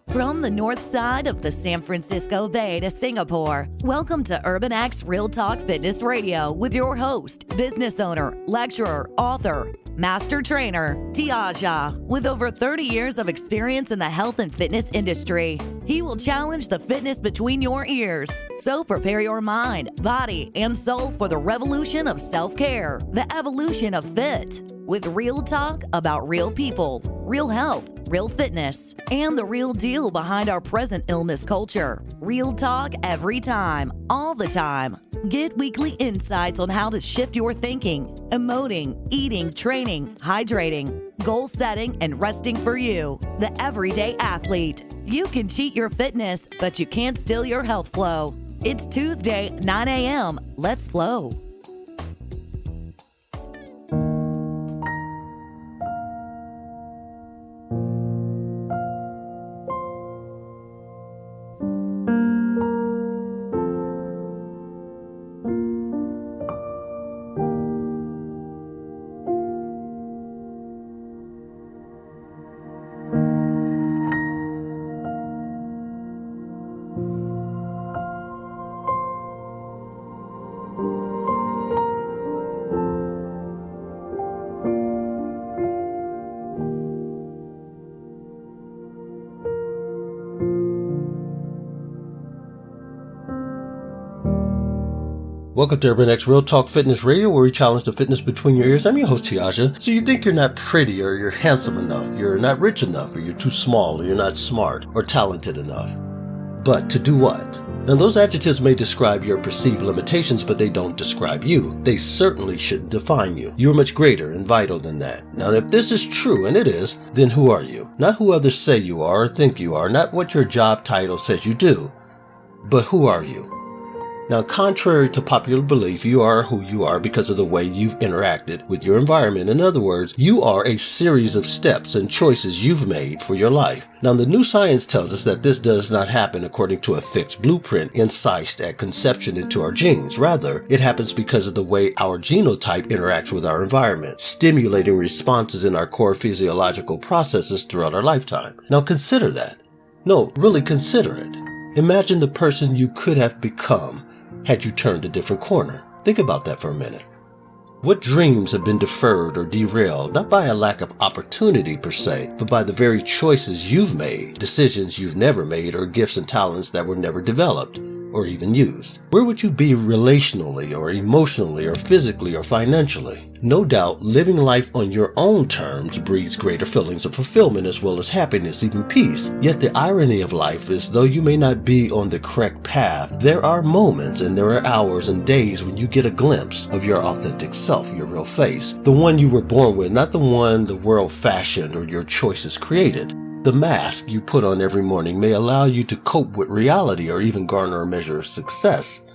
From the north side of the San Francisco Bay to Singapore, welcome to Urban X Real Talk Fitness Radio with your host, business owner, lecturer, author, master trainer, Tiaja. With over 30 years of experience in the health and fitness industry, he will challenge the fitness between your ears. So prepare your mind, body, and soul for the revolution of self-care, the evolution of fit, with real talk about real people, real health, real fitness, and the real deal behind our present illness culture. Real talk every time, all the time. Get weekly insights on how to shift your thinking, emoting, eating, training, hydrating, goal setting, and resting for you, the everyday athlete. You can cheat your fitness, but you can't steal your health flow. It's Tuesday, 9 a.m. Let's flow. Welcome to Urban X Real Talk Fitness Radio, where we challenge the fitness between your ears. I'm your host, Tiaja. So you think you're not pretty, or you're handsome enough, you're not rich enough, or you're too small, or you're not smart, or talented enough. But to do what? Now, those adjectives may describe your perceived limitations, but they don't describe you. They certainly shouldn't define you. You're much greater and vital than that. Now, if this is true, and it is, then who are you? Not who others say you are or think you are, not what your job title says you do, but who are you? Now, contrary to popular belief, you are who you are because of the way you've interacted with your environment. In other words, you are a series of steps and choices you've made for your life. Now, the new science tells us that this does not happen according to a fixed blueprint incised at conception into our genes. Rather, it happens because of the way our genotype interacts with our environment, stimulating responses in our core physiological processes throughout our lifetime. Now, consider that. No, really consider it. Imagine the person you could have become had you turned a different corner. Think about that for a minute. What dreams have been deferred or derailed, not by a lack of opportunity per se, but by the very choices you've made, decisions you've never made, or gifts and talents that were never developed or even used? Where would you be relationally or emotionally or physically or financially? No doubt, living life on your own terms breeds greater feelings of fulfillment as well as happiness, even peace. Yet the irony of life is, though you may not be on the correct path, there are moments and there are hours and days when you get a glimpse of your authentic self, your real face, the one you were born with, not the one the world fashioned or your choices created. The mask you put on every morning may allow you to cope with reality or even garner a measure of success.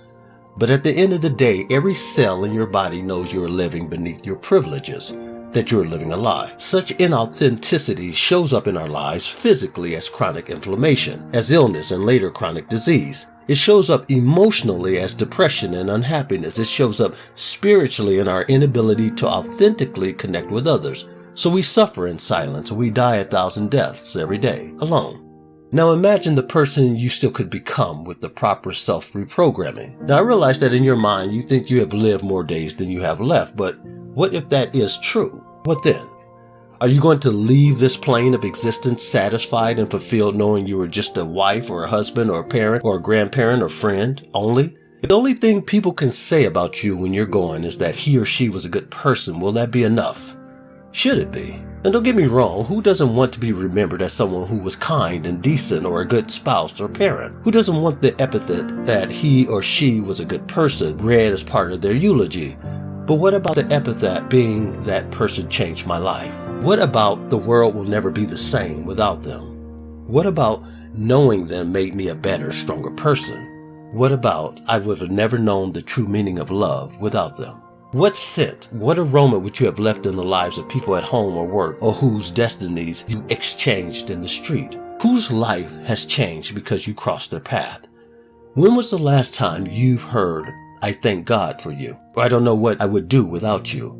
But at the end of the day, every cell in your body knows you're living beneath your privileges, that you're living a lie. Such inauthenticity shows up in our lives physically as chronic inflammation, as illness, and later chronic disease. It shows up emotionally as depression and unhappiness. It shows up spiritually in our inability to authentically connect with others. So we suffer in silence, and we die 1,000 deaths every day, alone. Now imagine the person you still could become with the proper self-reprogramming. Now I realize that in your mind you think you have lived more days than you have left, but what if that is true? What then? Are you going to leave this plane of existence satisfied and fulfilled knowing you were just a wife or a husband or a parent or a grandparent or friend only? If the only thing people can say about you when you're going is that he or she was a good person, will that be enough? Should it be? And don't get me wrong, who doesn't want to be remembered as someone who was kind and decent or a good spouse or parent? Who doesn't want the epithet that he or she was a good person read as part of their eulogy? But what about the epithet being that person changed my life? What about the world will never be the same without them? What about knowing them made me a better, stronger person? What about I would have never known the true meaning of love without them? What scent, what aroma would you have left in the lives of people at home or work, or whose destinies you exchanged in the street? Whose life has changed because you crossed their path? When was the last time you've heard, I thank God for you, or I don't know what I would do without you,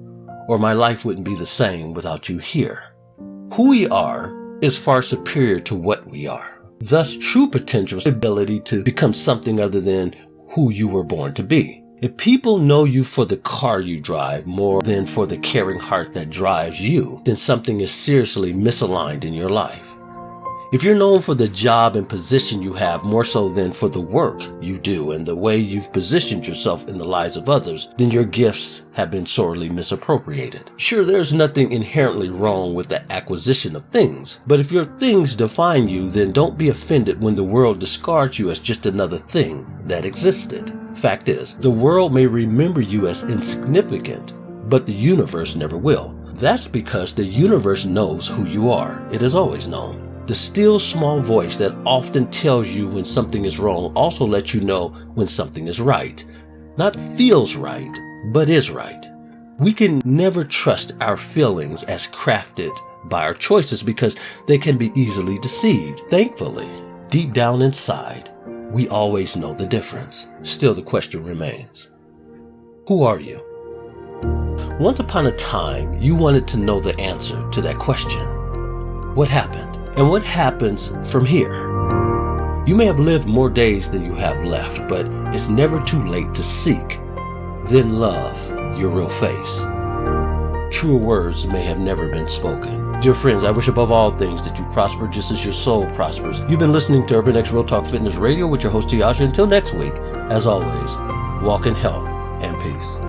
or my life wouldn't be the same without you here? Who we are is far superior to what we are. Thus, true potential is the ability to become something other than who you were born to be. If people know you for the car you drive more than for the caring heart that drives you, then something is seriously misaligned in your life. If you're known for the job and position you have more so than for the work you do and the way you've positioned yourself in the lives of others, then your gifts have been sorely misappropriated. Sure, there's nothing inherently wrong with the acquisition of things, but if your things define you, then don't be offended when the world discards you as just another thing that existed. Fact is, the world may remember you as insignificant, but the universe never will. That's because the universe knows who you are. It has always known. The still small voice that often tells you when something is wrong also lets you know when something is right. Not feels right, but is right. We can never trust our feelings as crafted by our choices because they can be easily deceived. Thankfully, deep down inside, we always know the difference. Still, the question remains, who are you? Once upon a time, you wanted to know the answer to that question. What happened? And what happens from here? You may have lived more days than you have left, but it's never too late to seek, then love your real face. Truer words may have never been spoken. Dear friends, I wish above all things that you prosper just as your soul prospers. You've been listening to Urban X Real Talk Fitness Radio with your host, Tiasha. Until next week, as always, walk in health and peace.